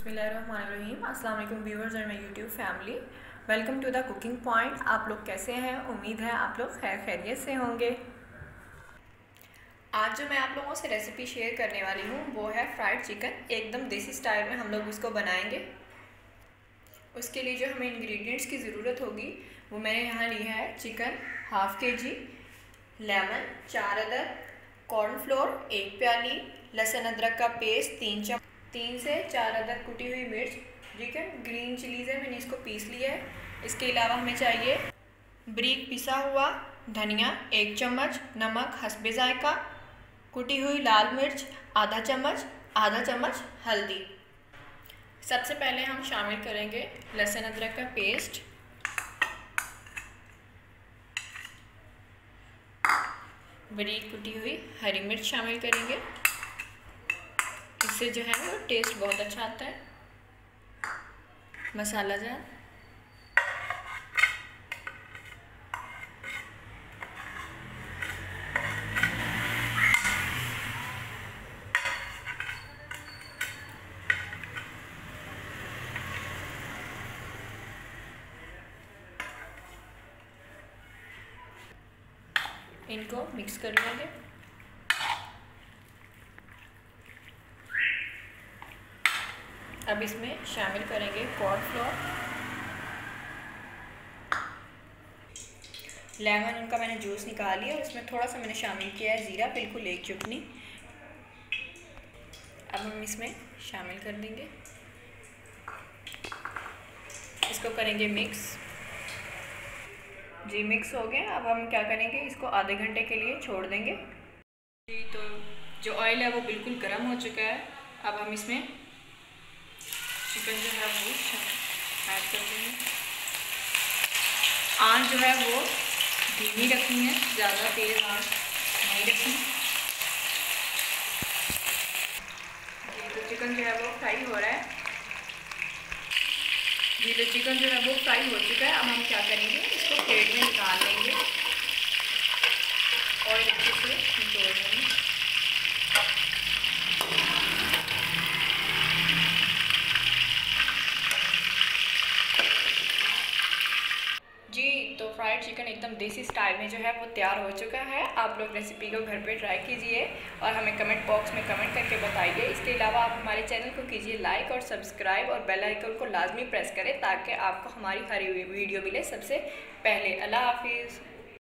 बिस्मिल्लाहिर्रहमानिर्रहीम। अस्सलाम वालेकुम व्यूअर्स और my YouTube family, welcome to the cooking point. आप लोग कैसे हैं? उम्मीद है आप लोग खैरियत से होंगे। आज जो मैं आप लोगों से रेसिपी शेयर करने वाली हूँ वो है फ्राइड चिकन। एकदम देसी स्टाइल में हम लोग उसको बनाएंगे। उसके लिए जो हमें इंग्रेडिएंट्स की ज़रूरत होगी वो मैंने यहाँ लिया है चिकन हाफ़ kg, लेमन 4 अदद, कॉर्नफ्लोर 1 प्याली, लहसुन अदरक का पेस्ट 3 से 4 अदद कुटी हुई मिर्च, ठीक है, ग्रीन चिलीज़ है, मैंने इसको पीस लिया है। इसके अलावा हमें चाहिए बारीक पिसा हुआ धनिया 1 चम्मच, नमक हस्बे जायका, कुटी हुई लाल मिर्च आधा चम्मच हल्दी। सबसे पहले हम शामिल करेंगे लहसुन अदरक का पेस्ट, बारीक कुटी हुई हरी मिर्च शामिल करेंगे। इससे जो है वो टेस्ट बहुत अच्छा आता है। मसाला जार, इनको मिक्स कर लेंगे। अब इसमें शामिल करेंगे कॉर्नफ्लोर, लेमन उनका मैंने जूस निकाल लिया, उसमें थोड़ा सा मैंने शामिल किया है ज़ीरा, बिल्कुल 1 चुटनी। अब हम इसमें शामिल कर देंगे, इसको करेंगे मिक्स। जी मिक्स हो गए। अब हम क्या करेंगे, इसको आधे घंटे के लिए छोड़ देंगे। जी तो जो ऑयल है वो बिल्कुल गर्म हो चुका है। अब हम इसमें चिकन जो है वो ऐड कर देंगे। आंच जो है वो धीमी रखनी है, ज़्यादा तेज़ आंच नहीं रखनी। जी तो चिकन जो है वो फ्राई हो रहा है। जी तो चिकन जो है वो फ्राई हो चुका है। अब हम क्या करेंगे, इसको प्लेट में निकाल लेंगे और अच्छे से निचोड़ लेंगे। जी तो फ्राइड चिकन एकदम देसी स्टाइल में जो है वो तैयार हो चुका है। आप लोग रेसिपी को घर पे ट्राई कीजिए और हमें कमेंट बॉक्स में कमेंट करके बताइए। इसके अलावा आप हमारे चैनल को कीजिए लाइक और सब्सक्राइब और बेल आइकन को लाजमी प्रेस करें ताकि आपको हमारी हर वीडियो मिले सबसे पहले। अल्लाह हाफिज़।